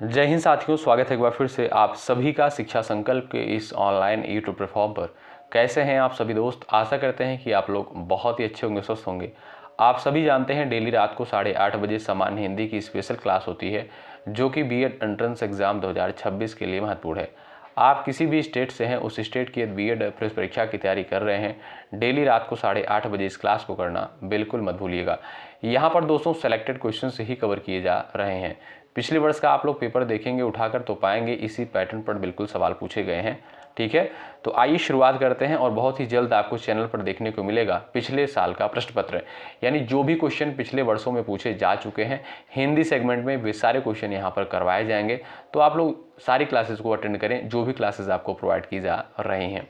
जय हिंद साथियों, स्वागत है एक बार फिर से आप सभी का शिक्षा संकल्प के इस ऑनलाइन यूट्यूब प्लेटफॉर्म पर। कैसे हैं आप सभी दोस्त? आशा करते हैं कि आप लोग बहुत ही अच्छे होंगे, स्वस्थ होंगे। आप सभी जानते हैं डेली रात को 8:30 बजे सामान्य हिंदी की स्पेशल क्लास होती है, जो कि बीएड एंट्रेंस एग्जाम 2026 के लिए महत्वपूर्ण है। आप किसी भी स्टेट से हैं, उस स्टेट की बीएड प्रवेश परीक्षा की तैयारी कर रहे हैं, डेली रात को 8:30 बजे इस क्लास को करना बिल्कुल मत भूलिएगा। यहाँ पर दोस्तों सेलेक्टेड क्वेश्चन से ही कवर किए जा रहे हैं। पिछले वर्ष का आप लोग पेपर देखेंगे उठाकर तो पाएंगे इसी पैटर्न पर बिल्कुल सवाल पूछे गए हैं। ठीक है, तो आइए शुरुआत करते हैं और बहुत ही जल्द आपको चैनल पर देखने को मिलेगा पिछले साल का प्रश्न पत्र, यानी जो भी क्वेश्चन पिछले वर्षों में पूछे जा चुके हैं हिंदी सेगमेंट में, वे सारे क्वेश्चन यहाँ पर करवाए जाएंगे। तो आप लोग सारी क्लासेस को अटेंड करें जो भी क्लासेस आपको प्रोवाइड की जा रही हैं।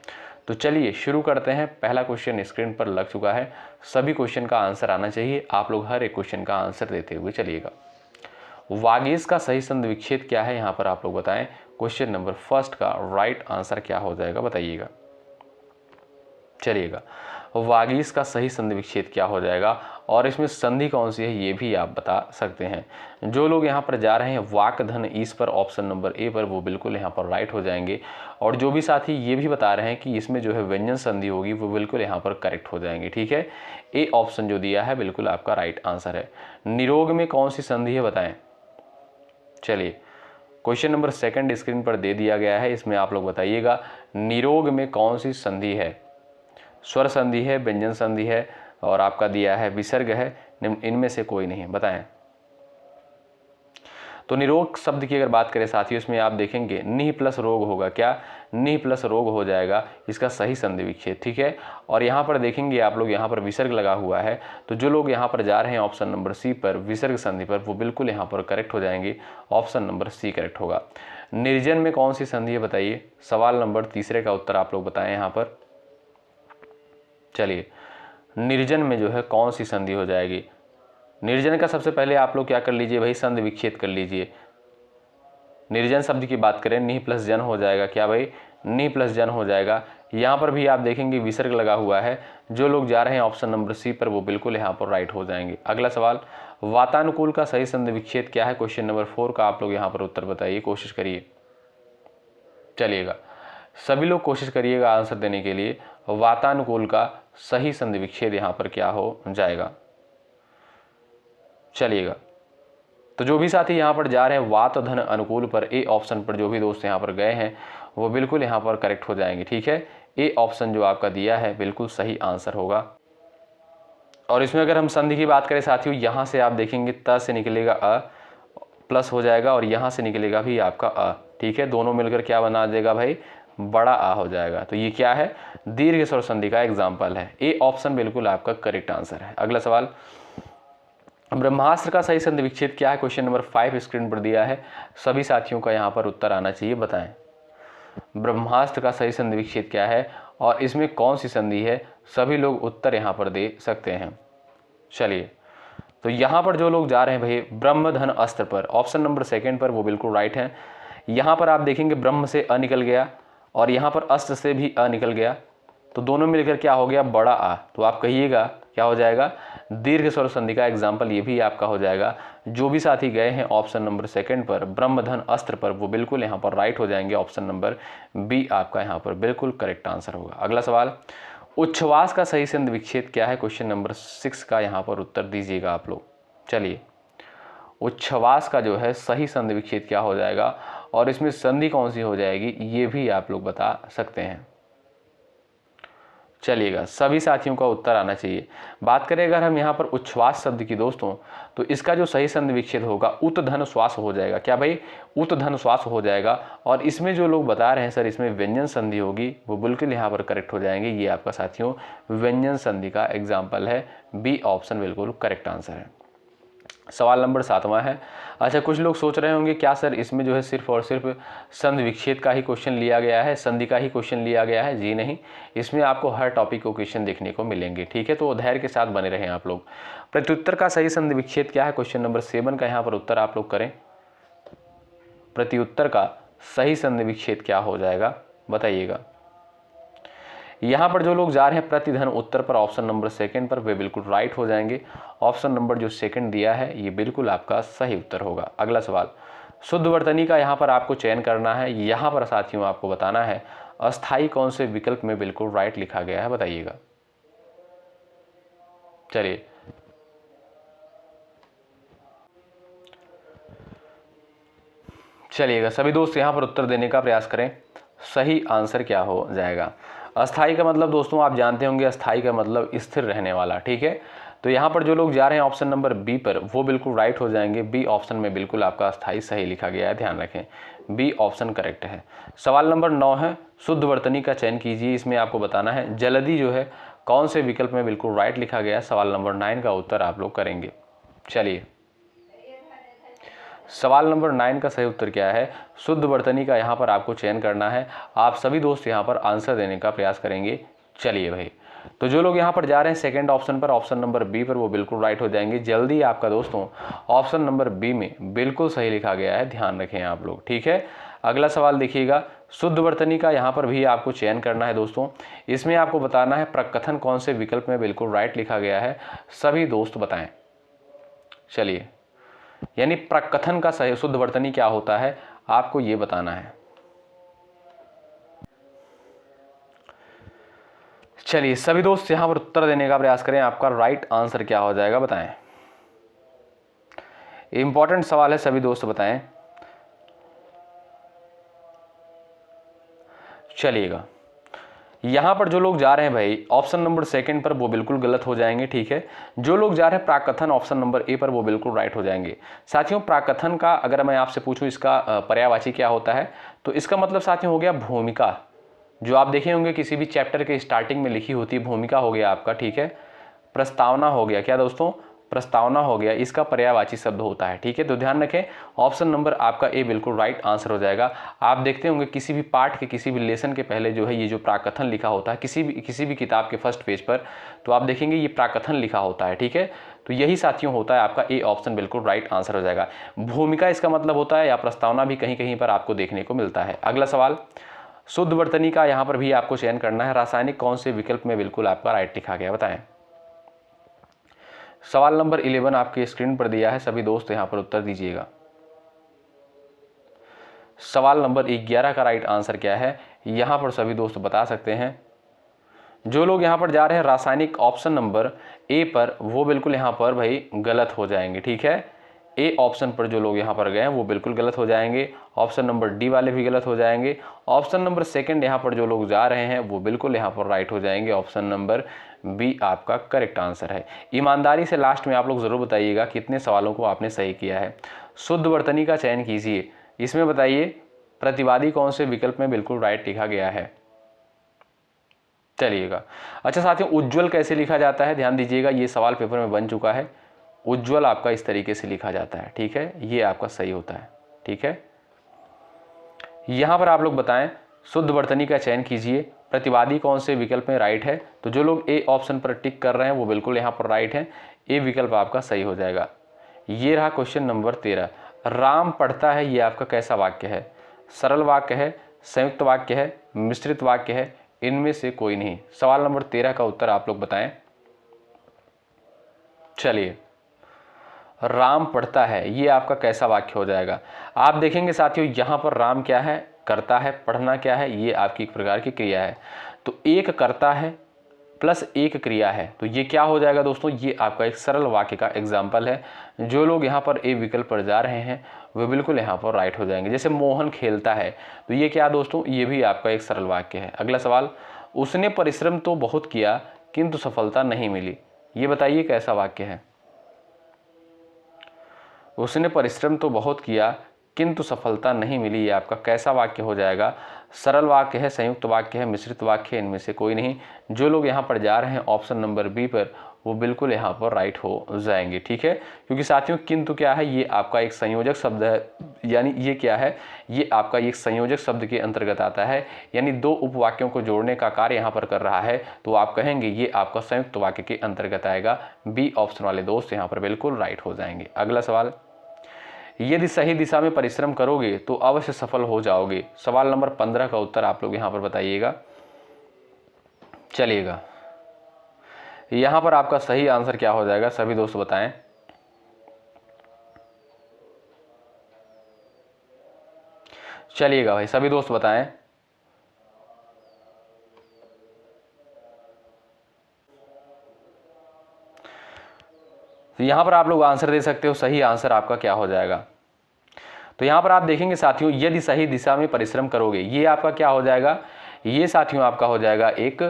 तो चलिए शुरू करते हैं। पहला क्वेश्चन स्क्रीन पर लग चुका है, सभी क्वेश्चन का आंसर आना चाहिए। आप लोग हर एक क्वेश्चन का आंसर देते हुए चलिएगा। वागीश का सही संधि विच्छेद क्या है, यहाँ पर आप लोग बताएं। क्वेश्चन नंबर फर्स्ट का राइट आंसर क्या हो जाएगा, बताइएगा। चलिएगा, वागीश का सही संधि विच्छेद क्या हो जाएगा और इसमें संधि कौन सी है ये भी आप बता सकते हैं। जो लोग यहाँ पर जा रहे हैं वाक धन ईस पर, ऑप्शन नंबर ए पर, वो बिल्कुल यहाँ पर राइट हो जाएंगे। और जो भी साथी ये भी बता रहे हैं कि इसमें जो है व्यंजन संधि होगी, वो बिल्कुल यहाँ पर करेक्ट हो जाएंगे। ठीक है, ए ऑप्शन जो दिया है बिल्कुल आपका राइट आंसर है। निरोग में कौन सी संधि है, बताएं। चलिए, क्वेश्चन नंबर सेकंड स्क्रीन पर दे दिया गया है, इसमें आप लोग बताइएगा निरोग में कौन सी संधि है। स्वर संधि है, व्यंजन संधि है और आपका दिया है विसर्ग है, इनमें से कोई नहीं, बताएं। तो निरोग शब्द की अगर बात करें साथियों, इसमें आप देखेंगे निह प्लस रोग होगा। क्या? निह प्लस रोग हो जाएगा इसका सही संधि विच्छेद। ठीक है, और यहाँ पर देखेंगे आप लोग, यहाँ पर विसर्ग लगा हुआ है, तो जो लोग यहाँ पर जा रहे हैं ऑप्शन नंबर सी पर, विसर्ग संधि पर, वो बिल्कुल यहाँ पर करेक्ट हो जाएंगे। ऑप्शन नंबर सी करेक्ट होगा। निर्जन में कौन सी संधि है, बताइए। सवाल नंबर तीसरे का उत्तर आप लोग बताएं यहाँ पर। चलिए, निर्जन में जो है कौन सी संधि हो जाएगी। निर्जन का सबसे पहले आप लोग क्या कर लीजिए भाई, संधि विच्छेद कर लीजिए। निर्जन शब्द की बात करें, निह प्लस जन हो जाएगा। क्या भाई? निह प्लस जन हो जाएगा। यहाँ पर भी आप देखेंगे विसर्ग लगा हुआ है। जो लोग जा रहे हैं ऑप्शन नंबर सी पर, वो बिल्कुल यहाँ पर राइट हो जाएंगे। अगला सवाल, वातानुकूल का सही संधि विच्छेद क्या है। क्वेश्चन नंबर 4 का आप लोग यहाँ पर उत्तर बताइए, कोशिश करिए। चलिएगा, सभी लोग कोशिश करिएगा आंसर देने के लिए। वातानुकूल का सही संधि विच्छेद यहाँ पर क्या हो जाएगा। चलिएगा, तो जो भी साथी यहाँ पर जा रहे हैं वात धन अनुकूल पर, ए ऑप्शन पर जो भी दोस्त यहाँ पर गए हैं वो बिल्कुल यहाँ पर करेक्ट हो जाएंगे। ठीक है, ए ऑप्शन जो आपका दिया है बिल्कुल सही आंसर होगा। और इसमें अगर हम संधि की बात करें साथियों, यहाँ से आप देखेंगे त से निकलेगा अ प्लस हो जाएगा और यहाँ से निकलेगा भी आपका अ। ठीक है, दोनों मिलकर क्या बना देगा भाई, बड़ा आ हो जाएगा। तो ये क्या है, दीर्घ स्वर संधि का एग्जाम्पल है। ए ऑप्शन बिल्कुल आपका करेक्ट आंसर है। अगला सवाल, ब्रह्मास्त्र का सही संधि विच्छेद क्या है। क्वेश्चन नंबर 5 स्क्रीन पर दिया है, सभी साथियों का यहाँ पर उत्तर आना चाहिए, बताएं। ब्रह्मास्त्र का सही संधि विच्छेद क्या है और इसमें कौन सी संधि है, सभी लोग उत्तर यहाँ पर दे सकते हैं। चलिए, तो यहाँ पर जो लोग जा रहे हैं भाई ब्रह्मधन अस्त्र पर, ऑप्शन नंबर सेकंड पर, वो बिल्कुल राइट है। यहाँ पर आप देखेंगे ब्रह्म से अ निकल गया और यहाँ पर अस्त्र से भी अ निकल गया, तो दोनों मिलकर क्या हो गया, बड़ा आ। तो आप कहिएगा क्या हो जाएगा, दीर्घ स्वर संधि का एग्जाम्पल ये भी आपका हो जाएगा। जो भी साथी गए हैं ऑप्शन नंबर सेकंड पर, ब्रह्मधन अस्त्र पर, वो बिल्कुल यहाँ पर राइट हो जाएंगे। ऑप्शन नंबर बी आपका यहाँ पर बिल्कुल करेक्ट आंसर होगा। अगला सवाल, उच्छ्वास का सही संधि विच्छेद क्या है। क्वेश्चन नंबर 6 का यहाँ पर उत्तर दीजिएगा आप लोग। चलिए, उच्छ्वास का जो है सही संधि विच्छेद क्या हो जाएगा और इसमें संधि कौन सी हो जाएगी, ये भी आप लोग बता सकते हैं। चलिएगा, सभी साथियों का उत्तर आना चाहिए। बात करें अगर हम यहाँ पर उच्छ्वास शब्द की दोस्तों, तो इसका जो सही संधि विच्छेद होगा उतधन श्वास हो जाएगा। क्या भाई, उतधन श्वास हो जाएगा। और इसमें जो लोग बता रहे हैं सर इसमें व्यंजन संधि होगी, वो बिल्कुल यहाँ पर करेक्ट हो जाएंगे। ये आपका साथियों व्यंजन संधि का एग्जाम्पल है। बी ऑप्शन बिल्कुल करेक्ट आंसर है। सवाल नंबर 7वां है। अच्छा, कुछ लोग सोच रहे होंगे क्या सर इसमें जो है सिर्फ और सिर्फ संधि विच्छेद का ही क्वेश्चन लिया गया है, संधि का ही क्वेश्चन लिया गया है। जी नहीं, इसमें आपको हर टॉपिक को क्वेश्चन देखने को मिलेंगे। ठीक है, तो धैर्य के साथ बने रहें आप लोग। प्रत्युत्तर का सही संधि विच्छेद क्या है। क्वेश्चन नंबर 7 का यहाँ पर उत्तर आप लोग करें। प्रत्युत्तर का सही संधि विच्छेद क्या हो जाएगा, बताइएगा। यहाँ पर जो लोग जा रहे हैं प्रतिधन उत्तर पर, ऑप्शन नंबर सेकंड पर, वे बिल्कुल राइट हो जाएंगे। ऑप्शन नंबर जो सेकंड दिया है ये बिल्कुल आपका सही उत्तर होगा। अगला सवाल, शुद्ध वर्तनी का यहाँ पर आपको चयन करना है। यहाँ पर साथियों आपको बताना है अस्थाई कौन से विकल्प में बिल्कुल राइट लिखा गया है, बताइएगा। चलिएगा सभी दोस्त यहाँ पर उत्तर देने का प्रयास करें, सही आंसर क्या हो जाएगा। अस्थाई का मतलब दोस्तों आप जानते होंगे, अस्थाई का मतलब स्थिर रहने वाला, ठीक है। तो यहाँ पर जो लोग जा रहे हैं ऑप्शन नंबर बी पर, वो बिल्कुल राइट हो जाएंगे। बी ऑप्शन में बिल्कुल आपका अस्थाई सही लिखा गया है, ध्यान रखें, बी ऑप्शन करेक्ट है। सवाल नंबर 9 है, शुद्ध वर्तनी का चयन कीजिए। इसमें आपको बताना है जल्दी जो है कौन से विकल्प में बिल्कुल राइट लिखा गया है। सवाल नंबर 9 का उत्तर आप लोग करेंगे। चलिए सवाल नंबर 9 का सही उत्तर क्या है, शुद्ध वर्तनी का यहाँ पर आपको चयन करना है। आप सभी दोस्त यहाँ पर आंसर देने का प्रयास करेंगे। चलिए भाई, तो जो लोग यहाँ पर जा रहे हैं सेकंड ऑप्शन पर, ऑप्शन नंबर बी पर, वो बिल्कुल राइट हो जाएंगे। जल्दी आपका दोस्तों ऑप्शन नंबर बी में बिल्कुल सही लिखा गया है, ध्यान रखें आप लोग, ठीक है। अगला सवाल देखिएगा, शुद्ध वर्तनी का यहाँ पर भी आपको चयन करना है दोस्तों। इसमें आपको बताना है प्रकथन कौन से विकल्प में बिल्कुल राइट लिखा गया है, सभी दोस्त बताएं। चलिए, यानी प्रकथन का सही शुद्ध वर्तनी क्या होता है आपको ये बताना है। चलिए सभी दोस्त यहां पर उत्तर देने का प्रयास करें, आपका राइट आंसर क्या हो जाएगा बताएं। इंपॉर्टेंट सवाल है, सभी दोस्त बताएं। चलिएगा, यहां पर जो लोग जा रहे हैं भाई ऑप्शन नंबर सेकंड पर, वो बिल्कुल गलत हो जाएंगे, ठीक है। जो लोग जा रहे हैं प्राकथन ऑप्शन नंबर ए पर, वो बिल्कुल राइट हो जाएंगे। साथियों प्राकथन का अगर मैं आपसे पूछूं इसका पर्यायवाची क्या होता है, तो इसका मतलब साथियों हो गया भूमिका। जो आप देखे होंगे किसी भी चैप्टर के स्टार्टिंग में लिखी होती है, भूमिका हो गया आपका, ठीक है। प्रस्तावना हो गया, क्या दोस्तों, प्रस्तावना हो गया, इसका पर्यायवाची शब्द होता है, ठीक है। तो ध्यान रखें ऑप्शन नंबर आपका ए बिल्कुल राइट आंसर हो जाएगा। आप देखते होंगे किसी भी पाठ के किसी भी लेसन के पहले जो है ये जो प्राकथन लिखा होता है किसी भी किताब के फर्स्ट पेज पर, तो आप देखेंगे ये प्राकथन लिखा होता है, ठीक है। तो यही साथियों होता है आपका ए ऑप्शन बिल्कुल राइट आंसर हो जाएगा। भूमिका इसका मतलब होता है, या प्रस्तावना भी कहीं कहीं पर आपको देखने को मिलता है। अगला सवाल, शुद्ध वर्तनी का यहाँ पर भी आपको चयन करना है। रासायनिक कौन से विकल्प में बिल्कुल आपका राइट लिखा गया बताएं। सवाल नंबर 11 आपके स्क्रीन पर दिया है, सभी दोस्त यहां पर उत्तर दीजिएगा। सवाल नंबर 11 का राइट आंसर क्या है, यहां पर सभी दोस्त बता सकते हैं। जो लोग यहां पर जा रहे हैं रासायनिक ऑप्शन नंबर ए पर, वो बिल्कुल यहां पर भाई गलत हो जाएंगे, ठीक है। ए ऑप्शन पर जो लोग यहां पर गए हैं वो बिल्कुल गलत हो जाएंगे। ऑप्शन नंबर डी वाले भी गलत हो जाएंगे। ऑप्शन नंबर सेकंड यहां पर जो लोग जा रहे हैं वो बिल्कुल यहां पर राइट हो जाएंगे। ऑप्शन नंबर बी आपका करेक्ट आंसर है। ईमानदारी से लास्ट में आप लोग जरूर बताइएगा कितने सवालों को आपने सही किया है। शुद्ध वर्तनी का चयन कीजिए। इसमें बताइए प्रतिवादी कौन से विकल्प में बिल्कुल राइट लिखा गया है। चलिएगा, अच्छा साथियों उज्ज्वल कैसे लिखा जाता है ध्यान दीजिएगा, ये सवाल पेपर में बन चुका है। उज्ज्वल आपका इस तरीके से लिखा जाता है, ठीक है, ये आपका सही होता है, ठीक है। यहां पर आप लोग बताएं शुद्ध वर्तनी का चयन कीजिए, प्रतिवादी कौन से विकल्प में राइट है। तो जो लोग ए ऑप्शन पर टिक कर रहे हैं वो बिल्कुल यहां पर राइट है, ए विकल्प आपका सही हो जाएगा। ये रहा क्वेश्चन नंबर 13, राम पढ़ता है, ये आपका कैसा वाक्य है। सरल वाक्य है, संयुक्त वाक्य है, मिश्रित वाक्य है, इनमें से कोई नहीं। सवाल नंबर 13 का उत्तर आप लोग बताएं। चलिए, राम पढ़ता है, ये आपका कैसा वाक्य हो जाएगा। आप देखेंगे साथियों यहां पर राम क्या है, करता है, पढ़ना क्या है, ये आपकी एक प्रकार की क्रिया है। तो एक करता है प्लस एक क्रिया है, तो ये क्या हो जाएगा दोस्तों, ये आपका एक सरल वाक्य का एग्जाम्पल है। जो लोग यहाँ पर ए विकल्प पर जा रहे हैं वे बिल्कुल यहाँ पर राइट हो जाएंगे। जैसे मोहन खेलता है, तो ये क्या दोस्तों, ये भी आपका एक सरल वाक्य है। अगला सवाल, उसने परिश्रम तो बहुत किया किंतु सफलता नहीं मिली, ये बताइए कैसा वाक्य है। उसने परिश्रम तो बहुत किया किंतु सफलता नहीं मिली, ये आपका कैसा वाक्य हो जाएगा। सरल वाक्य है, संयुक्त वाक्य है, मिश्रित वाक्य है, इनमें से कोई नहीं। जो लोग यहाँ पर जा रहे हैं ऑप्शन नंबर बी पर, वो बिल्कुल यहाँ पर राइट हो जाएंगे, ठीक है। क्योंकि साथियों किंतु क्या है, ये आपका एक संयोजक शब्द है, यानी ये क्या है, ये आपका एक संयोजक शब्द के अंतर्गत आता है, यानी दो उपवाक्यों को जोड़ने का कार्य यहाँ पर कर रहा है। तो आप कहेंगे ये आपका संयुक्त वाक्य के अंतर्गत आएगा। बी ऑप्शन वाले दोस्त यहाँ पर बिल्कुल राइट हो जाएंगे। अगला सवाल, यदि सही दिशा में परिश्रम करोगे तो अवश्य सफल हो जाओगे। सवाल नंबर 15 का उत्तर आप लोग यहां पर बताइएगा। चलिएगा, यहां पर आपका सही आंसर क्या हो जाएगा, सभी दोस्त बताएं। चलिएगा भाई, सभी दोस्त बताएं। तो यहाँ पर आप लोग आंसर दे सकते हो, सही आंसर आपका क्या हो जाएगा। तो यहाँ पर आप देखेंगे साथियों, यदि सही दिशा में परिश्रम करोगे, ये आपका क्या हो जाएगा, ये साथियों आपका हो जाएगा एक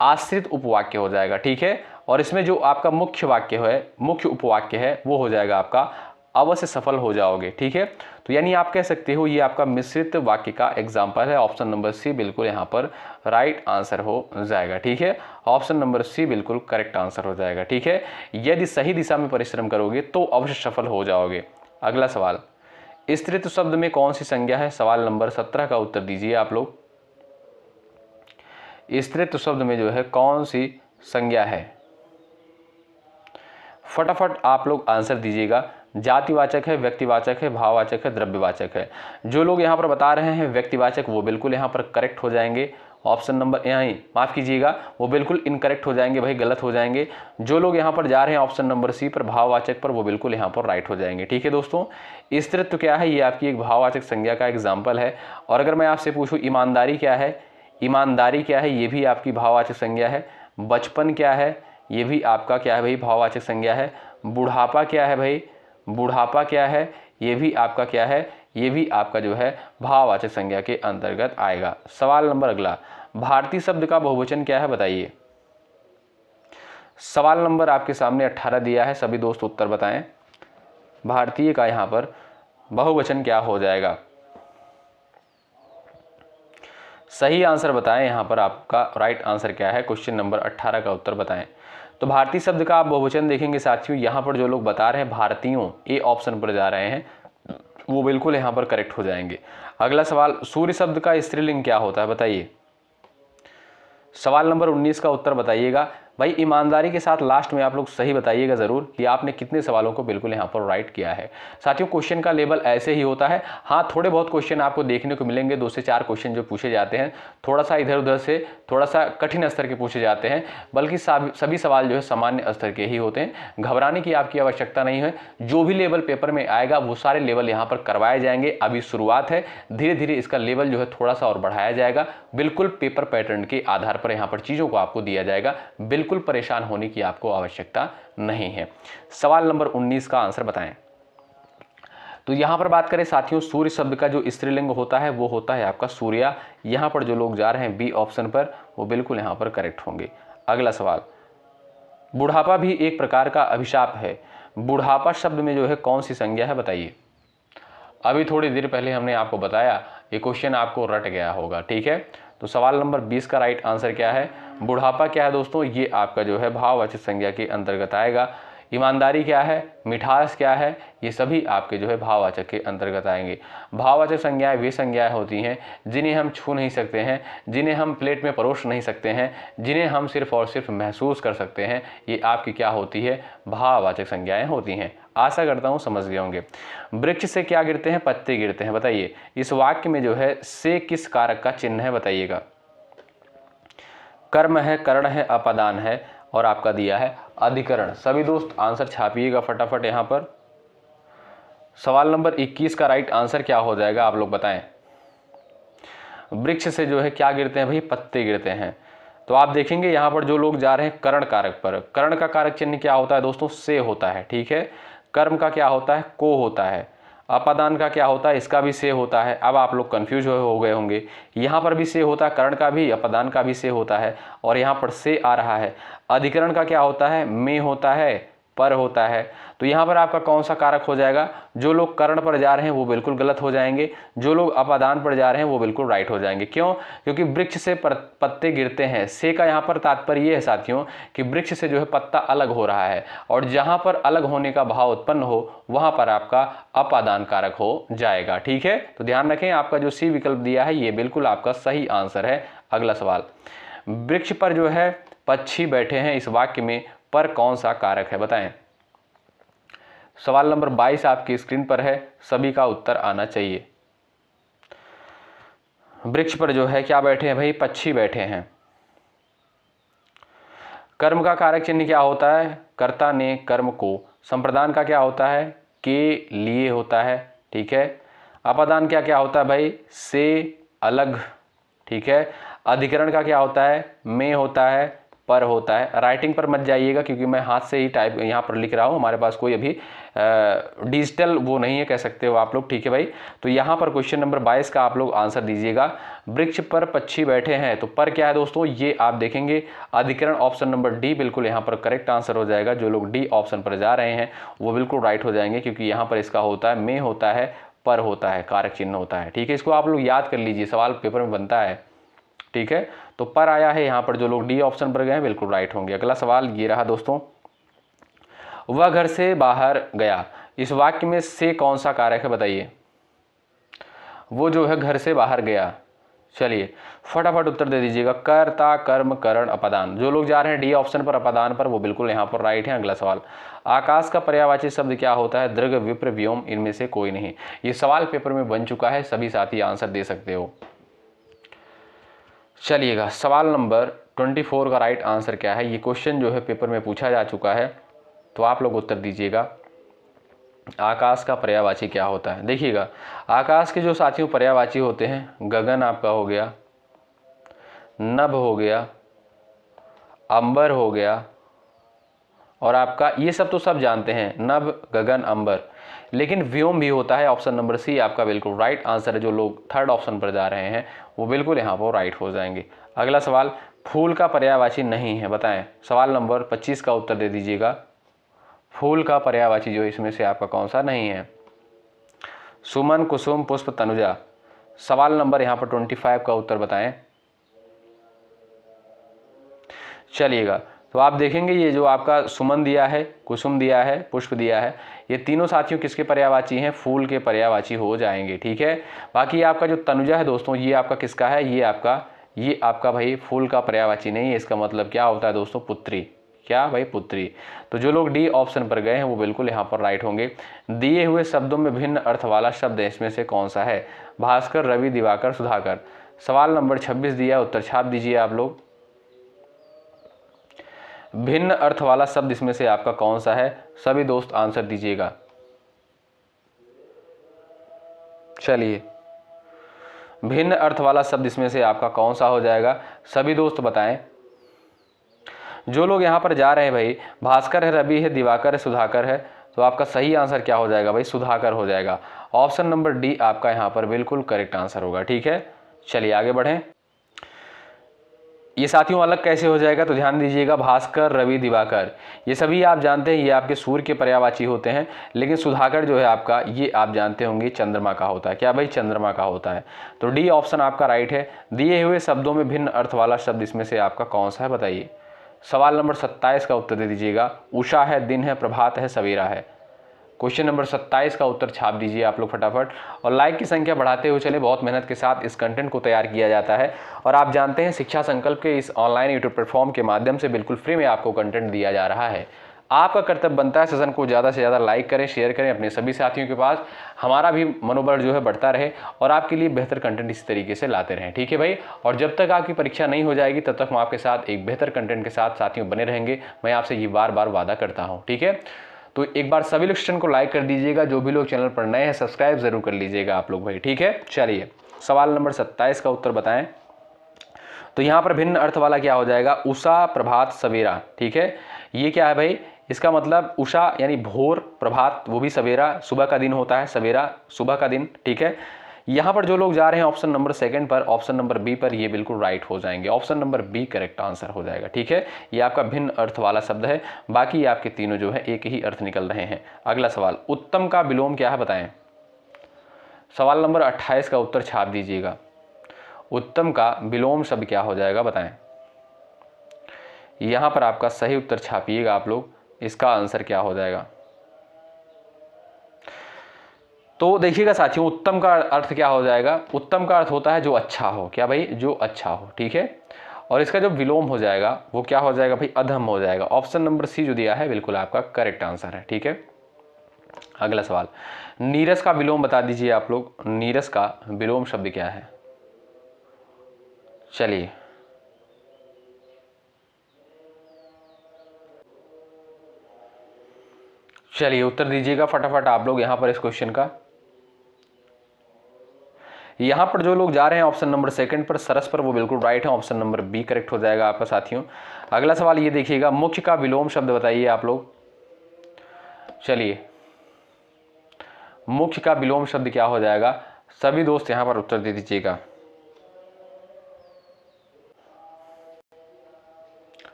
आश्रित उपवाक्य हो जाएगा, ठीक है। और इसमें जो आपका मुख्य वाक्य है, मुख्य उपवाक्य है, वो हो जाएगा आपका अवश्य सफल हो जाओगे, ठीक है। तो यानी आप कह सकते हो ये आपका मिश्रित वाक्य का एग्जाम्पल है। ऑप्शन नंबर सी बिल्कुल यहाँ पर राइट आंसर हो जाएगा, ठीक है। ऑप्शन नंबर सी बिल्कुल करेक्ट आंसर हो जाएगा, ठीक है। यदि सही दिशा में परिश्रम करोगे तो अवश्य सफल हो जाओगे। अगला सवाल, स्त्रीत्व शब्द में कौन सी संज्ञा है? सवाल नंबर 17 का उत्तर दीजिए आप लोग। स्त्रीत्व शब्द में जो है कौन सी संज्ञा है? फटाफट आप लोग आंसर दीजिएगा। जातिवाचक है, व्यक्तिवाचक है, भाववाचक है, द्रव्यवाचक है। जो लोग यहाँ पर बता रहे हैं व्यक्तिवाचक, वो बिल्कुल यहाँ पर करेक्ट हो जाएंगे। ऑप्शन नंबर यहाँ ही माफ़ कीजिएगा, वो बिल्कुल इनकरेक्ट हो जाएंगे भाई, गलत हो जाएंगे। जो लोग यहाँ पर जा रहे हैं ऑप्शन नंबर सी पर, भाववाचक पर, वो बिल्कुल यहाँ पर राइट हो जाएंगे, ठीक है दोस्तों। स्त्रीत्व क्या है? ये आपकी एक भाववाचक संज्ञा का एग्जाम्पल है। और अगर मैं आपसे पूछूँ ईमानदारी क्या है, ईमानदारी क्या है, ये भी आपकी भाववाचक संज्ञा है। बचपन क्या है, ये भी आपका क्या है भाई, भाववाचक संज्ञा है। बुढ़ापा क्या है भाई, बुढ़ापा क्या है, ये भी आपका क्या है, ये भी आपका जो है भाववाचक संज्ञा के अंतर्गत आएगा। सवाल नंबर अगला, भारतीय शब्द का बहुवचन क्या है बताइए। सवाल नंबर आपके सामने 18 दिया है, सभी दोस्त उत्तर बताएं। भारतीय का यहाँ पर बहुवचन क्या हो जाएगा? सही आंसर बताएं। यहाँ पर आपका राइट आंसर क्या है, क्वेश्चन नंबर 18 का उत्तर बताएं। तो भारतीय शब्द का आप बहुवचन देखेंगे साथियों, यहाँ पर जो लोग बता रहे हैं भारतीयों, ए ऑप्शन पर जा रहे हैं, वो बिल्कुल यहाँ पर करेक्ट हो जाएंगे। अगला सवाल, सूर्य शब्द का स्त्रीलिंग क्या होता है बताइए। सवाल नंबर 19 का उत्तर बताइएगा। भाई ईमानदारी के साथ लास्ट में आप लोग सही बताइएगा ज़रूर कि आपने कितने सवालों को बिल्कुल यहाँ पर राइट किया है। साथियों क्वेश्चन का लेवल ऐसे ही होता है। हाँ, थोड़े बहुत क्वेश्चन आपको देखने को मिलेंगे, 2 से 4 क्वेश्चन जो पूछे जाते हैं थोड़ा सा इधर उधर से, थोड़ा सा कठिन स्तर के पूछे जाते हैं, बल्कि सभी सवाल जो है सामान्य स्तर के ही होते हैं। घबराने की आपकी आवश्यकता नहीं है। जो भी लेवल पेपर में आएगा वो सारे लेवल यहाँ पर करवाए जाएंगे। अभी शुरुआत है, धीरे धीरे इसका लेवल जो है थोड़ा सा और बढ़ाया जाएगा। बिल्कुल पेपर पैटर्न के आधार पर यहाँ पर चीज़ों को आपको दिया जाएगा। बिल्कुल परेशान होने की आपको आवश्यकता नहीं है। सवाल नंबर 19 का आंसर बताएं। तो यहां पर बात करें साथियों, सूर्य शब्द का जो स्त्रीलिंग होता है वो होता है आपका सूर्या। यहां पर जो लोग जा रहे हैं बी ऑप्शन पर, वो बिल्कुल यहां पर करेक्ट होंगे। अगला सवाल, बुढ़ापा भी एक प्रकार का अभिशाप है। बुढ़ापा शब्द में जो है कौन सी संज्ञा है बताइए। अभी थोड़ी देर पहले हमने आपको बताया, ये क्वेश्चन आपको रट गया होगा, ठीक है। तो सवाल नंबर 20 का राइट आंसर क्या है? बुढ़ापा क्या है दोस्तों? ये आपका जो है भाववाचक संज्ञा के अंतर्गत आएगा। ईमानदारी क्या है, मिठास क्या है, ये सभी आपके जो है भाववाचक के अंतर्गत आएंगे। भाववाचक संज्ञाएं वे संज्ञाएं होती हैं जिन्हें हम छू नहीं सकते हैं, जिन्हें हम प्लेट में परोस नहीं सकते हैं, जिन्हें हम सिर्फ और सिर्फ महसूस कर सकते हैं। ये आपकी क्या होती है? भाववाचक संज्ञाएं होती हैं। आशा करता हूँ समझ गए होंगे। वृक्ष से क्या गिरते हैं? पत्ते गिरते हैं। बताइए इस वाक्य में जो है से किस कारक का चिन्ह है बताइएगा। कर्म है, करण है, अपादान है और आपका दिया है अधिकरण। सभी दोस्त आंसर छापिएगा फटाफट यहाँ पर। सवाल नंबर 21 का राइट आंसर क्या हो जाएगा आप लोग बताएं। वृक्ष से जो है क्या गिरते हैं भाई? पत्ते गिरते हैं। तो आप देखेंगे यहाँ पर जो लोग जा रहे हैं करण कारक पर, करण का कारक चिन्ह क्या होता है दोस्तों? से होता है, ठीक है। कर्म का क्या होता है? को होता है। अपादान का क्या होता है? इसका भी से होता है। अब आप लोग कंफ्यूज हो गए होंगे, यहाँ पर भी से होता है, कर्ण का भी, अपादान का भी से होता है और यहाँ पर से आ रहा है। अधिकरण का क्या होता है? में होता है, पर होता है। तो यहाँ पर आपका कौन सा कारक हो जाएगा? जो लोग कर्ण पर जा रहे हैं वो बिल्कुल गलत हो जाएंगे, जो लोग अपादान पर जा रहे हैं वो बिल्कुल राइट हो जाएंगे। क्यों? क्योंकि वृक्ष से पत्ते गिरते हैं। से का यहाँ पर तात्पर्य ये है साथियों कि वृक्ष से जो है पत्ता अलग हो रहा है, और जहाँ पर अलग होने का भाव उत्पन्न हो वहाँ पर आपका अपादान कारक हो जाएगा, ठीक है। तो ध्यान रखें, आपका जो सी विकल्प दिया है ये बिल्कुल आपका सही आंसर है। अगला सवाल, वृक्ष पर जो है पक्षी बैठे हैं, इस वाक्य में पर कौन सा कारक है बताएं। सवाल नंबर 22 आपकी स्क्रीन पर है, सभी का उत्तर आना चाहिए। वृक्ष पर जो है क्या बैठे हैं भाई? पक्षी बैठे हैं। कर्म का कारक चिन्ह क्या होता है? कर्ता ने कर्म को। संप्रदान का क्या होता है? के लिए होता है, ठीक है। अपादान क्या क्या होता है भाई, से, अलग, ठीक है। अधिकरण का क्या होता है, में होता है, पर होता है। राइटिंग पर मत जाइएगा क्योंकि मैं हाथ से ही टाइप यहाँ पर लिख रहा हूँ, हमारे पास कोई अभी डिजिटल वो नहीं है, कह सकते हो आप लोग, ठीक है भाई। तो यहाँ पर क्वेश्चन नंबर 22 का आप लोग आंसर दीजिएगा। वृक्ष पर पक्षी बैठे हैं, तो पर क्या है दोस्तों, ये आप देखेंगे अधिकरण ऑप्शन नंबर डी बिल्कुल यहाँ पर करेक्ट आंसर हो जाएगा। जो लोग डी ऑप्शन पर जा रहे हैं वो बिल्कुल राइट हो जाएंगे, क्योंकि यहाँ पर इसका होता है में होता है, पर होता है, कारक चिन्ह होता है, ठीक है। इसको आप लोग याद कर लीजिए, सवाल पेपर में बनता है, ठीक है। तो पर आया है यहाँ पर, जो लोग डी ऑप्शन पर गए हैं बिल्कुल राइट होंगे। अगला सवाल ये रहा दोस्तों, वह घर से बाहर गया, इस वाक्य में से कौन सा कारक है बताइए। वो जो है घर से बाहर गया, चलिए फटाफट उत्तर दे दीजिएगा। कर्ता, कर्म, करण, अपादान। जो लोग जा रहे हैं डी ऑप्शन पर, अपादान पर, वो बिल्कुल यहाँ पर राइट है। अगला सवाल, आकाश का पर्यायवाची शब्द क्या होता है, दृग, विप्र, व्योम, इनमें से कोई नहीं। ये सवाल पेपर में बन चुका है, सभी साथी आंसर दे सकते हो। चलिएगा, सवाल नंबर 24 का राइट आंसर क्या है, ये क्वेश्चन जो है पेपर में पूछा जा चुका है, तो आप लोग उत्तर दीजिएगा। आकाश का पर्यायवाची क्या होता है, देखिएगा आकाश के जो साथियों पर्यायवाची होते हैं, गगन आपका हो गया, नभ हो गया, अंबर हो गया, और आपका ये सब तो सब जानते हैं, नभ, गगन, अंबर। लेकिन व्योम भी होता है, ऑप्शन नंबर सी आपका बिल्कुल राइट आंसर है। जो लोग थर्ड ऑप्शन पर जा रहे हैं वो बिल्कुल यहाँ पर राइट हो जाएंगे। अगला सवाल, फूल का पर्यायवाची नहीं है, बताएं। सवाल नंबर 25 का उत्तर दे दीजिएगा। फूल का पर्यायवाची जो इसमें से आपका कौन सा नहीं है, सुमन, कुसुम, पुष्प, तनुजा। सवाल नंबर यहाँ पर 25 का उत्तर बताएं। चलिएगा, तो आप देखेंगे ये जो आपका सुमन दिया है, कुसुम दिया है, पुष्प दिया है, ये तीनों साथियों किसके पर्यायवाची हैं, फूल के पर्यायवाची हो जाएंगे, ठीक है। बाकी आपका जो तनुजा है दोस्तों, ये आपका किसका है, ये आपका भाई फूल का पर्यायवाची नहीं है। इसका मतलब क्या होता है दोस्तों, पुत्री। क्या भाई, पुत्री। तो जो लोग डी ऑप्शन पर गए हैं वो बिल्कुल यहाँ पर राइट होंगे। दिए हुए शब्दों में भिन्न अर्थ वाला शब्द इसमें से कौन सा है, भास्कर, रवि, दिवाकर, सुधाकर। सवाल नंबर 26 दिया, उत्तर छाप दीजिए आप लोग। भिन्न अर्थ वाला शब्द इसमें से आपका कौन सा है, सभी दोस्त आंसर दीजिएगा। चलिए, भिन्न अर्थ वाला शब्द इसमें से आपका कौन सा हो जाएगा, सभी दोस्त बताएं। जो लोग यहाँ पर जा रहे हैं भाई, भास्कर है, रवि है, दिवाकर है, सुधाकर है, तो आपका सही आंसर क्या हो जाएगा भाई, सुधाकर हो जाएगा। ऑप्शन नंबर डी आपका यहाँ पर बिल्कुल करेक्ट आंसर होगा, ठीक है। चलिए आगे बढ़ें। ये साथियों अलग कैसे हो जाएगा, तो ध्यान दीजिएगा, भास्कर, रवि, दिवाकर, ये सभी आप जानते हैं ये आपके सूर्य के पर्यायवाची होते हैं। लेकिन सुधाकर जो है आपका, ये आप जानते होंगे चंद्रमा का होता है। क्या भाई, चंद्रमा का होता है। तो डी ऑप्शन आपका राइट है। दिए हुए शब्दों में भिन्न अर्थ वाला शब्द इसमें से आपका कौन सा है बताइए। सवाल नंबर 27 का उत्तर दे दीजिएगा। उषा है, दिन है, प्रभात है, सवेरा है। क्वेश्चन नंबर 27 का उत्तर छाप दीजिए आप लोग फटाफट, और लाइक की संख्या बढ़ाते हुए चले। बहुत मेहनत के साथ इस कंटेंट को तैयार किया जाता है, और आप जानते हैं शिक्षा संकल्प के इस ऑनलाइन यूट्यूब प्लेटफॉर्म के माध्यम से बिल्कुल फ्री में आपको कंटेंट दिया जा रहा है। आपका कर्तव्य बनता है सेशन को ज़्यादा से ज़्यादा लाइक करें, शेयर करें अपने सभी साथियों के पास। हमारा भी मनोबल जो है बढ़ता रहे, और आपके लिए बेहतर कंटेंट इस तरीके से लाते रहें, ठीक है भाई। और जब तक आपकी परीक्षा नहीं हो जाएगी तब तक हम आपके साथ एक बेहतर कंटेंट के साथ साथियों बने रहेंगे। मैं आपसे ये बार बार वादा करता हूँ, ठीक है। तो एक बार सभी लोग सेशन को लाइक कर दीजिएगा, जो भी लोग चैनल पर नए हैं सब्सक्राइब जरूर कर लीजिएगा आप लोग भाई, ठीक है। चलिए, सवाल नंबर 27 का उत्तर बताएं। तो यहाँ पर भिन्न अर्थ वाला क्या हो जाएगा, उषा, प्रभात, सवेरा, ठीक है। ये क्या है भाई, इसका मतलब उषा यानी भोर, प्रभात वो भी सवेरा, सुबह का दिन होता है, सवेरा सुबह का दिन, ठीक है। यहाँ पर जो लोग जा रहे हैं ऑप्शन नंबर सेकंड पर, ऑप्शन नंबर बी पर, ये बिल्कुल राइट हो जाएंगे। Option number b correct answer हो जाएगा, ठीक है। ये आपका भिन्न अर्थ वाला शब्द है, बाकी आपके तीनों जो है एक ही अर्थ निकल रहे हैं। अगला सवाल, उत्तम का विलोम क्या है बताएं। सवाल नंबर 28 का उत्तर छाप दीजिएगा। उत्तम का विलोम शब्द क्या हो जाएगा बताएं। यहाँ पर आपका सही उत्तर छापिएगा आप लोग, इसका आंसर क्या हो जाएगा। तो देखिएगा साथियों, उत्तम का अर्थ क्या हो जाएगा, उत्तम का अर्थ होता है जो अच्छा हो। क्या भाई, जो अच्छा हो, ठीक है। और इसका जो विलोम हो जाएगा वो क्या हो जाएगा भाई, अधम हो जाएगा। ऑप्शन नंबर सी जो दिया है बिल्कुल आपका करेक्ट आंसर है, ठीक है। अगला सवाल, नीरस का विलोम बता दीजिए आप लोग। नीरस का विलोम शब्द क्या है। चलिए उत्तर दीजिएगा फटाफट आप लोग यहाँ पर इस क्वेश्चन का। यहाँ पर जो लोग जा रहे हैं ऑप्शन नंबर सेकंड पर, सरस पर, वो बिल्कुल राइट है, ऑप्शन नंबर बी करेक्ट हो जाएगा आपका साथियों। अगला सवाल ये देखिएगा, मुख्य का विलोम शब्द बताइए आप लोग। चलिए, मुख्य का विलोम शब्द क्या हो जाएगा, सभी दोस्त यहाँ पर उत्तर दे दीजिएगा।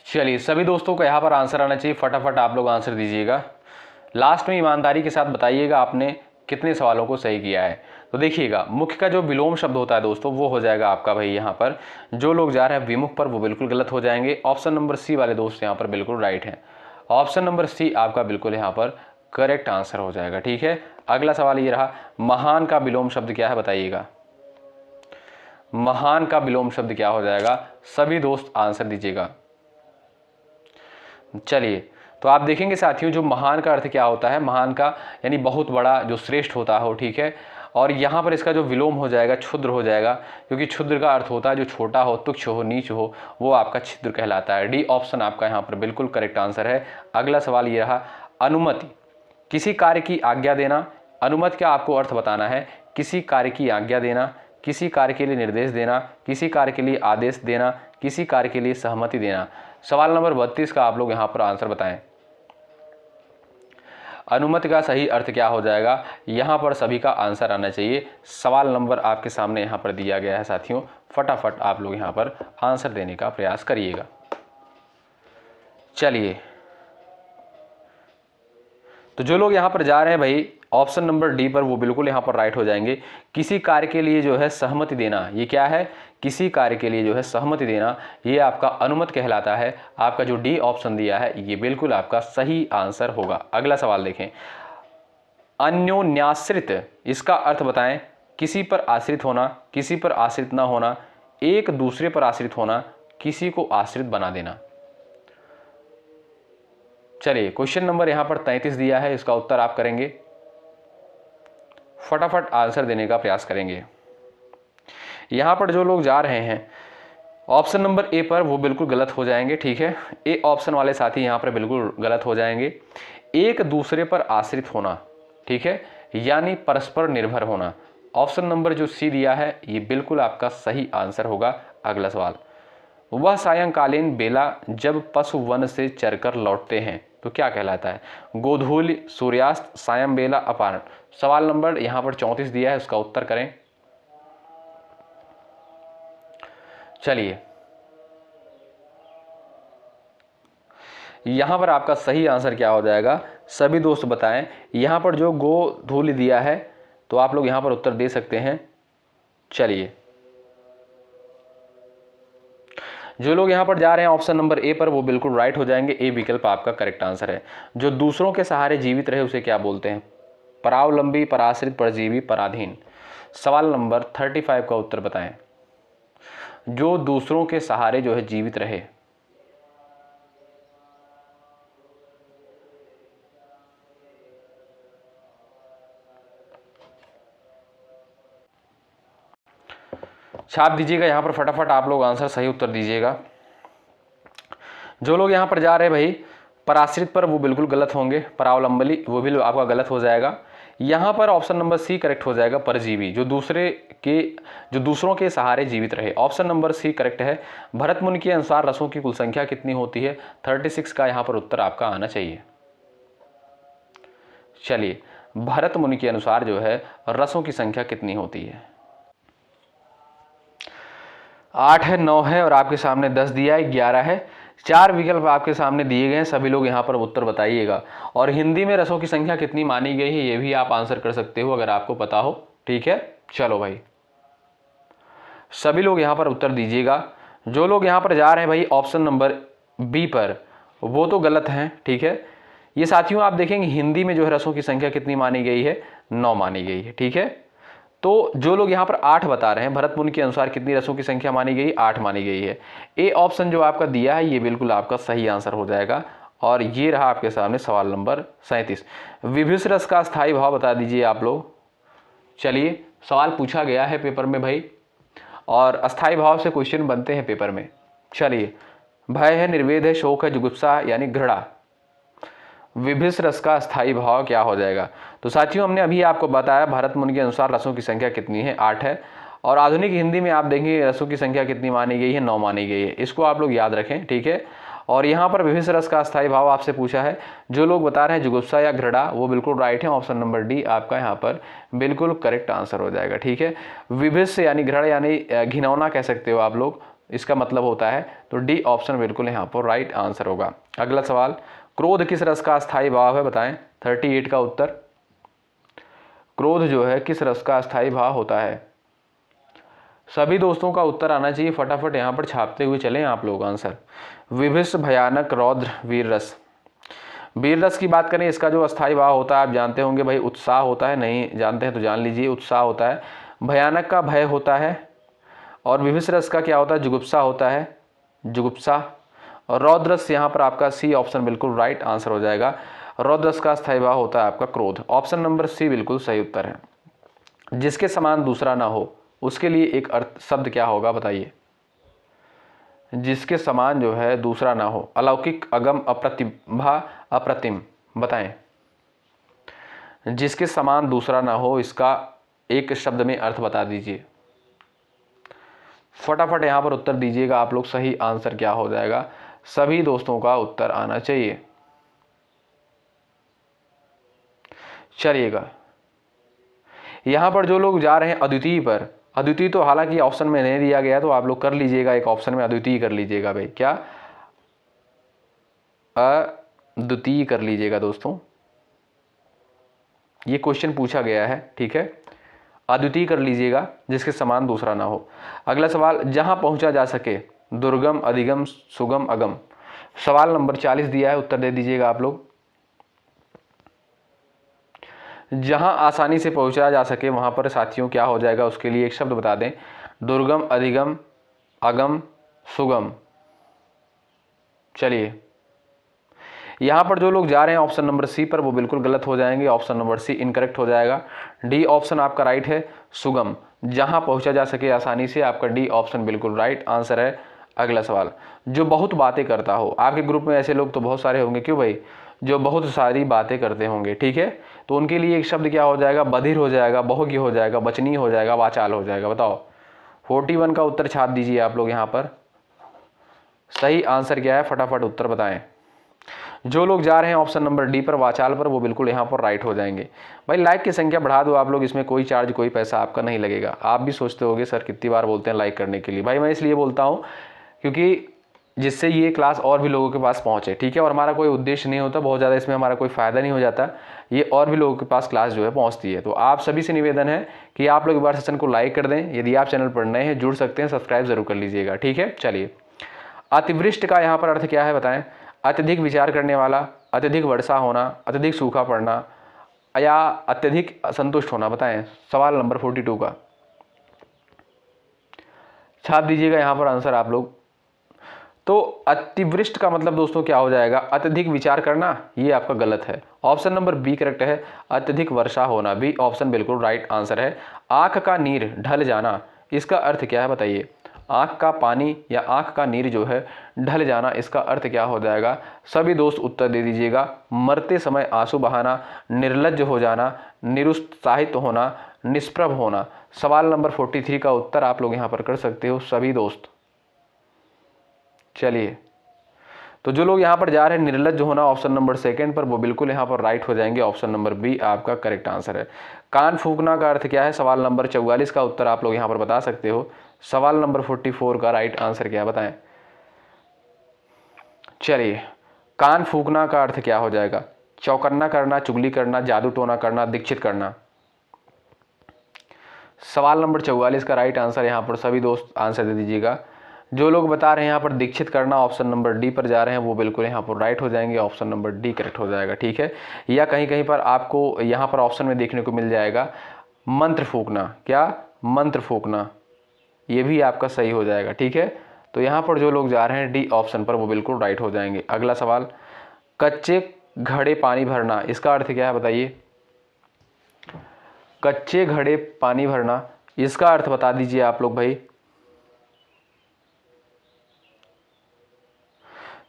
चलिए, सभी दोस्तों को यहाँ पर आंसर आना चाहिए, फटाफट आप लोग आंसर दीजिएगा। लास्ट में ईमानदारी के साथ बताइएगा आपने कितने सवालों को सही किया है। तो देखिएगा, मुख्य का जो विलोम शब्द होता है दोस्तों, वो हो जाएगा आपका भाई यहाँ पर, जो लोग जा रहे हैं विमुख पर, वो बिल्कुल गलत हो जाएंगे। ऑप्शन नंबर सी वाले दोस्त यहाँ पर बिल्कुल राइट है, ऑप्शन नंबर सी आपका बिल्कुल यहाँ पर करेक्ट आंसर हो जाएगा। ठीक है, अगला सवाल ये रहा, महान का विलोम शब्द क्या है बताइएगा। महान का विलोम शब्द क्या हो जाएगा, सभी दोस्त आंसर दीजिएगा। चलिए, तो आप देखेंगे साथियों, जो महान का अर्थ क्या होता है, महान का यानी बहुत बड़ा, जो श्रेष्ठ होता हो। ठीक है, और यहाँ पर इसका जो विलोम हो जाएगा क्षुद्र हो जाएगा, क्योंकि क्षुद्र का अर्थ होता है जो छोटा हो, तुच्छ हो, नीच हो, वो आपका छिद्र कहलाता है। डी ऑप्शन आपका यहाँ पर बिल्कुल करेक्ट आंसर है। अगला सवाल ये रहा, अनुमति, किसी कार्य की आज्ञा देना। अनुमति का आपको अर्थ बताना है, किसी कार्य की आज्ञा देना, किसी कार्य के लिए निर्देश देना, किसी कार्य के लिए आदेश देना, किसी कार्य के लिए सहमति देना। सवाल नंबर 32 का आप लोग यहाँ पर आंसर बताएं। अनुमति का सही अर्थ क्या हो जाएगा, यहाँ पर सभी का आंसर आना चाहिए। सवाल नंबर आपके सामने यहाँ पर दिया गया है साथियों, फटाफट आप लोग यहाँ पर आंसर देने का प्रयास करिएगा। चलिए, तो जो लोग यहाँ पर जा रहे हैं भाई ऑप्शन नंबर डी पर, वो बिल्कुल यहाँ पर राइट हो जाएंगे। किसी कार्य के लिए जो है सहमति देना, ये क्या है, किसी कार्य के लिए जो है सहमति देना, ये आपका अनुमति कहलाता है। आपका जो डी ऑप्शन दिया है ये बिल्कुल आपका सही आंसर होगा। अगला सवाल देखें, अन्योन्याश्रित, इसका अर्थ बताएं। किसी पर आश्रित होना, किसी पर आश्रित ना होना, एक दूसरे पर आश्रित होना, किसी को आश्रित बना देना। चलिए, क्वेश्चन नंबर यहाँ पर 33 दिया है, इसका उत्तर आप करेंगे, फटाफट आंसर देने का प्रयास करेंगे। यहाँ पर जो लोग जा रहे हैं ऑप्शन नंबर ए पर, वो बिल्कुल गलत हो जाएंगे। ठीक है, ए ऑप्शन वाले साथी यहाँ पर बिल्कुल गलत हो जाएंगे। एक दूसरे पर आश्रित होना, ठीक है, यानी परस्पर निर्भर होना। ऑप्शन नंबर जो सी दिया है ये बिल्कुल आपका सही आंसर होगा। अगला सवाल, वह सायंकालीन बेला जब पशु वन से चरकर लौटते हैं तो क्या कहलाता है। गोधूलि, सूर्यास्त, सायं बेला, अपराह्न। सवाल नंबर यहाँ पर 34 दिया है, उसका उत्तर करें। चलिए, यहां पर आपका सही आंसर क्या हो जाएगा, सभी दोस्त बताएं। यहां पर जो गोधूलि दिया है तो आप लोग यहां पर उत्तर दे सकते हैं। चलिए, जो लोग यहां पर जा रहे हैं ऑप्शन नंबर ए पर, वो बिल्कुल राइट हो जाएंगे। ए विकल्प आपका करेक्ट आंसर है। जो दूसरों के सहारे जीवित रहे उसे क्या बोलते हैं। परावलंबी, पराश्रित, परजीवी, पराधीन। सवाल नंबर 35 का उत्तर बताएं। जो दूसरों के सहारे जो है जीवित रहे, छाप दीजिएगा यहाँ पर, फटाफट आप लोग आंसर सही उत्तर दीजिएगा। जो लोग यहाँ पर जा रहे हैं भाई पराश्रित पर, वो बिल्कुल गलत होंगे। परावलंबी वो भी आपका गलत हो जाएगा। यहाँ पर ऑप्शन नंबर सी करेक्ट हो जाएगा। परजीवी, जो दूसरों के सहारे जीवित रहे। ऑप्शन नंबर सी करेक्ट है। भरत मुनि के अनुसार रसों की कुल संख्या कितनी होती है। 36 का यहाँ पर उत्तर आपका आना चाहिए। चलिए, भरत मुनि के अनुसार जो है रसों की संख्या कितनी होती है। 8 है, 9 है और आपके सामने 10 दिया है, 11 है। 4 विकल्प आपके सामने दिए गए हैं, सभी लोग यहाँ पर उत्तर बताइएगा। और हिंदी में रसों की संख्या कितनी मानी गई है ये भी आप आंसर कर सकते हो अगर आपको पता हो। ठीक है, चलो भाई, सभी लोग यहाँ पर उत्तर दीजिएगा। जो लोग यहाँ पर जा रहे हैं भाई ऑप्शन नंबर बी पर, वो तो गलत हैं। ठीक है, ये साथियों आप देखेंगे हिंदी में जो है रसों की संख्या कितनी मानी गई है, 9 मानी गई है। ठीक है, तो जो लोग यहाँ पर 8 बता रहे हैं, भरत मुनि के अनुसार कितनी रसों की संख्या मानी गई, 8 मानी गई है। ए ऑप्शन जो आपका दिया है ये बिल्कुल आपका सही आंसर हो जाएगा। और ये रहा आपके सामने सवाल नंबर 37। विभिन्न रस का स्थायी भाव बता दीजिए आप लोग। चलिए, सवाल पूछा गया है पेपर में भाई, और अस्थायी भाव से क्वेश्चन बनते हैं पेपर में। चलिए, भय है, निर्वेद है, शोक है, जुगुप्सा यानी घृणा। विभिन्न रस का स्थायी भाव क्या हो जाएगा। तो साथियों हमने अभी आपको बताया भरत मुनि के अनुसार रसों की संख्या कितनी है, 8 है। और आधुनिक हिंदी में आप देखेंगे रसों की संख्या कितनी मानी गई है, 9 मानी गई है। इसको आप लोग याद रखें, ठीक है। और यहाँ पर विभिन्न रस का अस्थायी भाव आपसे पूछा है, जो लोग बता रहे हैं जुगुप्सा या घृणा, वो बिल्कुल राइट है। ऑप्शन नंबर डी आपका यहाँ पर बिल्कुल करेक्ट आंसर हो जाएगा, ठीक है। विभिन्न यानी घृणा यानी घिनौना कह सकते हो आप लोग, इसका मतलब होता है। तो डी ऑप्शन बिल्कुल यहाँ पर राइट आंसर होगा। अगला सवाल, क्रोध किस रस का अस्थायी भाव है, बताएं। 38 का उत्तर, क्रोध जो है किस रस का अस्थायी भाव होता है। सभी दोस्तों का उत्तर आना चाहिए, फटाफट यहाँ पर छापते हुए चलें आप लोग आंसर। विभिन्न, भयानक, रौद्र, वीर रस। वीर रस की बात करें, इसका जो अस्थायी भाव होता है आप जानते होंगे भाई, उत्साह होता है। नहीं जानते हैं तो जान लीजिए, उत्साह होता है। भयानक का भय होता है। और विभिन्न रस का क्या होता है, जुगुप्सा होता है, जुगुप्सा। और रौद्र रस यहाँ पर आपका सी ऑप्शन बिल्कुल राइट आंसर हो जाएगा। रौद्र रस का अस्थायी भाव होता है आपका क्रोध। ऑप्शन नंबर सी बिल्कुल सही उत्तर है। जिसके समान दूसरा ना हो, उसके लिए एक अर्थ शब्द क्या होगा, बताइए। जिसके समान जो है दूसरा ना हो, अलौकिक, अगम, अप्रतिभा, अप्रतिम, बताएं। जिसके समान दूसरा ना हो, इसका एक शब्द में अर्थ बता दीजिए। फटाफट यहाँ पर उत्तर दीजिएगा आप लोग, सही आंसर क्या हो जाएगा। सभी दोस्तों का उत्तर आना चाहिए। चलिएगा, यहाँ पर जो लोग जा रहे हैं अद्वितीय पर, अद्वितीय तो हालांकि ऑप्शन में नहीं दिया गया, तो आप लोग कर लीजिएगा, एक ऑप्शन में अद्वितीय कर लीजिएगा भाई। क्या, अद्वितीय कर लीजिएगा दोस्तों, ये क्वेश्चन पूछा गया है, ठीक है। अद्वितीय कर लीजिएगा, जिसके समान दूसरा ना हो। अगला सवाल, जहां पहुंचा जा सके, दुर्गम, अधिगम, सुगम, अगम। सवाल नंबर 40 दिया है, उत्तर दे दीजिएगा आप लोग। जहां आसानी से पहुंचा जा सके वहां पर साथियों क्या हो जाएगा, उसके लिए एक शब्द बता दें। दुर्गम, अधिगम, अगम, सुगम। चलिए, यहां पर जो लोग जा रहे हैं ऑप्शन नंबर सी पर, वो बिल्कुल गलत हो जाएंगे। ऑप्शन नंबर सी इनकरेक्ट हो जाएगा। डी ऑप्शन आपका राइट है, सुगम, जहां पहुंचा जा सके आसानी से, आपका डी ऑप्शन बिल्कुल राइट आंसर है। अगला सवाल, जो बहुत बातें करता हो। आपके ग्रुप में ऐसे लोग तो बहुत सारे होंगे, क्यों भाई, जो बहुत सारी बातें करते होंगे, ठीक है। तो उनके लिए एक शब्द क्या हो जाएगा, बधिर हो जाएगा, बहुज्ञ हो जाएगा, वचनीय हो जाएगा, वाचाल हो जाएगा। बताओ, 41 का उत्तर छाप दीजिए आप लोग यहाँ पर। सही आंसर क्या है, फटाफट उत्तर बताएं। जो लोग जा रहे हैं ऑप्शन नंबर डी पर, वाचाल पर, वो बिल्कुल यहाँ पर राइट हो जाएंगे। भाई लाइक की संख्या बढ़ा दो आप लोग, इसमें कोई चार्ज, कोई पैसा आपका नहीं लगेगा। आप भी सोचते होगे सर कितनी बार बोलते हैं लाइक करने के लिए। भाई मैं इसलिए बोलता हूँ क्योंकि जिससे ये क्लास और भी लोगों के पास पहुँचे, ठीक है। और हमारा कोई उद्देश्य नहीं होता बहुत ज़्यादा, इसमें हमारा कोई फ़ायदा नहीं हो जाता, ये और भी लोगों के पास क्लास जो है पहुँचती है। तो आप सभी से निवेदन है कि आप लोग एक बार सेशन को लाइक कर दें। यदि आप चैनल पर नए हैं, जुड़ सकते हैं, सब्सक्राइब जरूर कर लीजिएगा, ठीक है। चलिए, अतिवृष्टि का यहाँ पर अर्थ क्या है, बताएं। अत्यधिक विचार करने वाला, अत्यधिक वर्षा होना, अत्यधिक सूखा पड़ना, या अत्यधिक असंतुष्ट होना, बताएं। सवाल नंबर 42 का छाप दीजिएगा यहाँ पर आंसर आप लोग। तो अतिवृष्टि का मतलब दोस्तों क्या हो जाएगा, अत्यधिक विचार करना, ये आपका गलत है। ऑप्शन नंबर बी करेक्ट है, अत्यधिक वर्षा होना, बी ऑप्शन बिल्कुल राइट आंसर है। आंख का नीर ढल जाना, इसका अर्थ क्या है, बताइए। आंख का पानी या आंख का नीर जो है ढल जाना, इसका अर्थ क्या हो जाएगा। सभी दोस्त उत्तर दे दीजिएगा। मरते समय आंसू बहाना, निर्लज्ज हो जाना, निरुत्साहित होना, निष्प्रभ होना। सवाल नंबर 43 का उत्तर आप लोग यहाँ पर कर सकते हो सभी दोस्त। चलिए, तो जो लोग यहाँ पर जा रहे हैं निर्लज्ज होना ऑप्शन नंबर सेकंड पर, वो बिल्कुल यहाँ पर राइट हो जाएंगे। ऑप्शन नंबर बी आपका करेक्ट आंसर है। कान फूंकना का अर्थ क्या है, सवाल नंबर 44 का उत्तर आप लोग यहाँ पर बता सकते हो। सवाल नंबर 44 का राइट आंसर क्या बताएं। चलिए, कान फूंकना का अर्थ क्या हो जाएगा, चौकन्ना करना, चुगली करना, जादू टोना करना, दीक्षित करना। सवाल नंबर 44 का राइट आंसर यहाँ पर सभी दोस्त आंसर दे दीजिएगा। जो लोग बता रहे हैं यहाँ पर दीक्षित करना, ऑप्शन नंबर डी पर जा रहे हैं, वो बिल्कुल यहाँ पर राइट हो जाएंगे। ऑप्शन नंबर डी करेक्ट हो जाएगा, ठीक है। या कहीं कहीं पर आपको यहाँ पर ऑप्शन में देखने को मिल जाएगा मंत्र फूंकना, क्या, मंत्र फूंकना, ये भी आपका सही हो जाएगा, ठीक है। तो यहाँ पर जो लोग जा रहे हैं डी ऑप्शन पर, वो बिल्कुल राइट हो जाएंगे। अगला सवाल, कच्चे घड़े पानी भरना, इसका अर्थ क्या है, बताइए। कच्चे घड़े पानी भरना, इसका अर्थ बता दीजिए आप लोग भाई।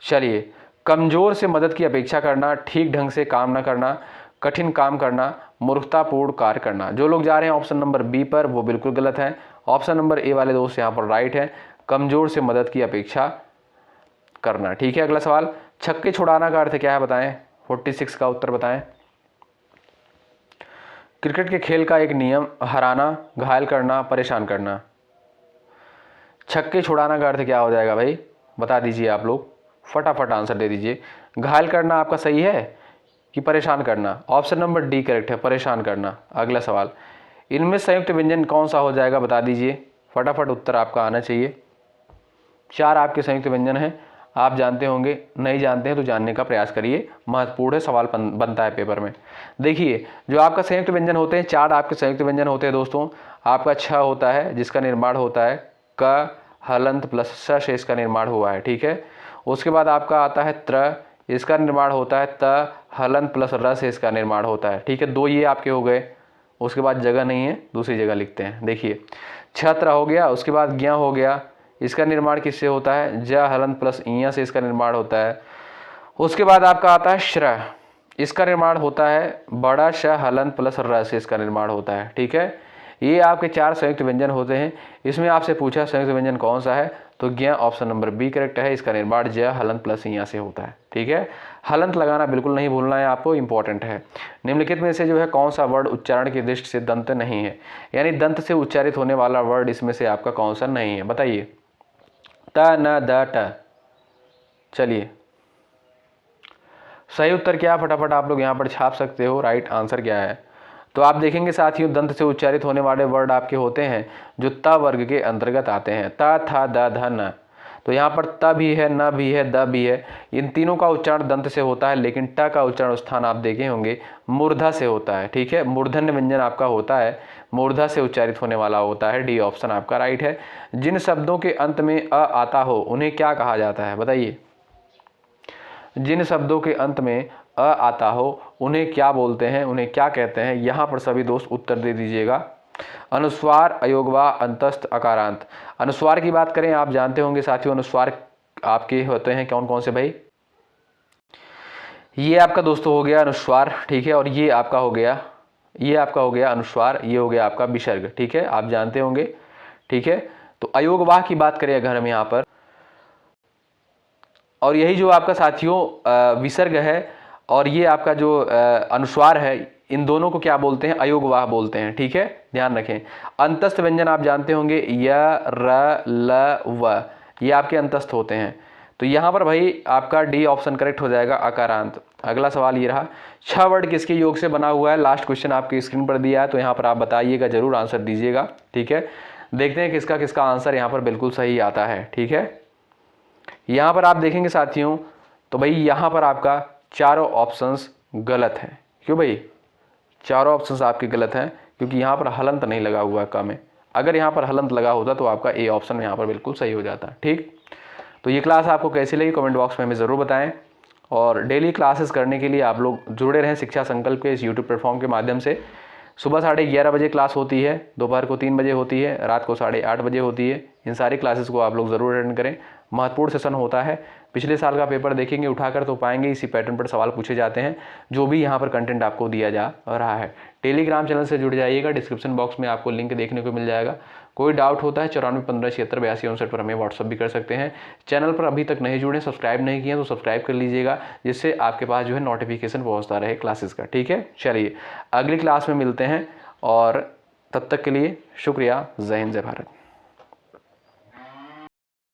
चलिए, कमज़ोर से मदद की अपेक्षा करना, ठीक ढंग से काम न करना, कठिन काम करना, मूर्खतापूर्ण कार्य करना। जो लोग जा रहे हैं ऑप्शन नंबर बी पर वो बिल्कुल गलत है। ऑप्शन नंबर ए वाले दोस्त यहाँ पर राइट है, कमज़ोर से मदद की अपेक्षा करना। ठीक है, अगला सवाल, छक्के छुड़ाना का अर्थ क्या है बताएं। 46 का उत्तर बताएं। क्रिकेट के खेल का एक नियम, हराना, घायल करना, परेशान करना। छक्के छुड़ाना का अर्थ क्या हो जाएगा भाई, बता दीजिए आप लोग, फटाफट आंसर दे दीजिए। घायल करना आपका सही है कि परेशान करना? ऑप्शन नंबर डी करेक्ट है, परेशान करना। अगला सवाल, इनमें संयुक्त व्यंजन कौन सा हो जाएगा बता दीजिए, फटाफट उत्तर आपका आना चाहिए। 4 आपके संयुक्त व्यंजन हैं, आप जानते होंगे, नहीं जानते हैं तो जानने का प्रयास करिए, महत्वपूर्ण है, सवाल बनता है पेपर में। देखिए, जो आपका संयुक्त व्यंजन होते हैं, 4 आपके संयुक्त व्यंजन होते हैं दोस्तों। आपका छ होता है जिसका निर्माण होता है क, हलंत प्लस स से इसका निर्माण हुआ है। ठीक है, उसके बाद आपका आता है त्र, इसका निर्माण होता है त, हलंत प्लस र से इसका निर्माण होता है। ठीक है, 2 ये आपके हो गए। उसके बाद जगह नहीं है, दूसरी जगह लिखते हैं। देखिए, छत्र हो गया, उसके बाद ज्ञ हो गया, इसका निर्माण किससे होता है, ज हलंत प्लस ईय से इसका निर्माण होता है। उसके बाद आपका आता है श्र, इसका निर्माण होता है बड़ा श हलंत प्लस र से इसका निर्माण होता है। ठीक है, ये आपके 4 संयुक्त व्यंजन होते हैं। इसमें आपसे पूछा संयुक्त व्यंजन कौन सा है, तो ज्ञ ऑप्शन नंबर बी करेक्ट है, इसका निर्माण ज हलंत प्लस ईय से होता है। ठीक है, हलंत लगाना बिल्कुल नहीं भूलना है आपको, इंपॉर्टेंट है। निम्नलिखित में से जो है कौन सा वर्ड उच्चारण की दृष्टि से दंत नहीं है, यानी दंत से उच्चारित होने वाला वर्ड इसमें से आपका कौन सा नहीं है, बताइए। त, न, द, ट। चलिए, सही उत्तर क्या, फटाफट आप लोग यहाँ पर छाप सकते हो, राइट आंसर क्या है। तो आप देखेंगे साथियों, दंत से उच्चारित होने वाले वर्ड आपके होते हैं जो त वर्ग के अंतर्गत आते हैं, त, थ, द, ध, न। तो यहाँ पर त भी है, न भी है, द भी है, इन तीनों का उच्चारण दंत से होता है, लेकिन ट का उच्चारण स्थान आप देखे होंगे मूर्धा से होता है। ठीक है, मूर्धन्य व्यंजन आपका होता है, मूर्धा से उच्चारित होने वाला होता है। डी ऑप्शन आपका राइट है। जिन शब्दों के अंत में अ आता हो उन्हें क्या कहा जाता है, बताइए। जिन शब्दों के अंत में अ आता हो उन्हें क्या बोलते हैं, उन्हें क्या कहते हैं, यहाँ पर सभी दोस्त उत्तर दे दीजिएगा। अनुस्वार, अयोगवा, अंतस्थ, अकारांत। अनुस्वार की बात करें, आप जानते होंगे साथियों, अनुस्वार आपके होते हैं कौन कौन से भाई। ये आपका दोस्तों हो गया अनुस्वार, ठीक है, और ये आपका हो गया, ये आपका हो गया अनुस्वार, ये हो गया आपका विसर्ग। ठीक है, आप जानते होंगे। ठीक है, तो अयोगवाह की बात करें अगर हम यहाँ पर, और यही जो आपका साथियों विसर्ग है और ये आपका जो अनुस्वार है, इन दोनों को क्या बोलते हैं, अयोगवाह बोलते हैं। ठीक है, ध्यान रखें। अंतस्थ व्यंजन आप जानते होंगे, य, र, ल, व, ये आपके अंतस्थ होते हैं। तो यहाँ पर भाई आपका डी ऑप्शन करेक्ट हो जाएगा, अकारांत। अगला सवाल ये रहा, 6 वर्ड किसके योग से बना हुआ है। लास्ट क्वेश्चन आपकी स्क्रीन पर दिया है, तो यहाँ पर आप बताइएगा, जरूर आंसर दीजिएगा। ठीक है, देखते हैं किसका किसका आंसर यहाँ पर बिल्कुल सही आता है। ठीक है, यहाँ पर आप देखेंगे साथियों, तो भाई यहाँ पर आपका चारों ऑप्शंस गलत हैं। क्यों भाई, चारों ऑप्शंस आपके गलत हैं, क्योंकि यहाँ पर हलंत नहीं लगा हुआ है क में। अगर यहाँ पर हलंत लगा होता तो आपका ए ऑप्शन यहाँ पर बिल्कुल सही हो जाता। ठीक, तो ये क्लास आपको कैसी लगी कमेंट बॉक्स में हमें ज़रूर बताएं, और डेली क्लासेस करने के लिए आप लोग जुड़े रहें शिक्षा संकल्प के इस यूट्यूब प्लेटफॉर्म के माध्यम से। सुबह 11:30 बजे क्लास होती है, दोपहर को 3 बजे होती है, रात को 8:30 बजे होती है। इन सारी क्लासेस को आप लोग ज़रूर अटेंड करें, महत्वपूर्ण सेशन होता है। पिछले साल का पेपर देखेंगे उठाकर तो पाएंगे इसी पैटर्न पर सवाल पूछे जाते हैं, जो भी यहाँ पर कंटेंट आपको दिया जा रहा है। टेलीग्राम चैनल से जुड़ जाइएगा, डिस्क्रिप्शन बॉक्स में आपको लिंक देखने को मिल जाएगा। कोई डाउट होता है 9415768259 पर हमें व्हाट्सअप भी कर सकते हैं। चैनल पर अभी तक नहीं जुड़े, सब्सक्राइब नहीं किए तो सब्सक्राइब कर लीजिएगा, जिससे आपके पास जो है नोटिफिकेशन पहुँचता रहे क्लासेस का। ठीक है, चलिए अगली क्लास में मिलते हैं, और तब तक के लिए शुक्रिया। जय हिंद, जय भारत।